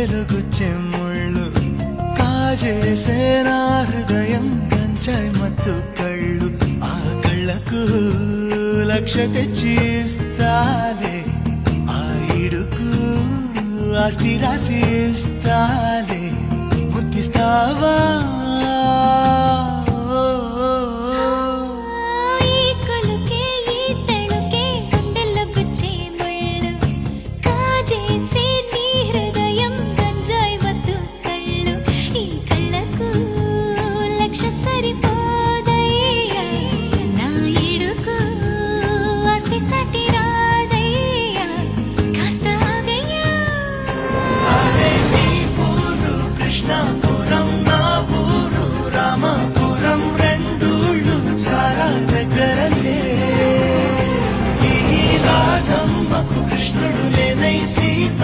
గుండెలకు చెమ్ముళ్ళు కాజేసే నా హృదయం గంజాయి మత్తు కళ్ళు ఆ కళ్ళకు లక్ష తెచ్చి ఇస్తాలే ఆ ఇడుకు ఆస్తి రాసి ఇస్తాలే ముద్దిస్తావా కృష్ణాపురం నా ఊరు రామాపురం రెండూళ్ళు చాలా దగ్గరలే ఈ రాధమ్మకు కృష్ణుడు లేనై సీత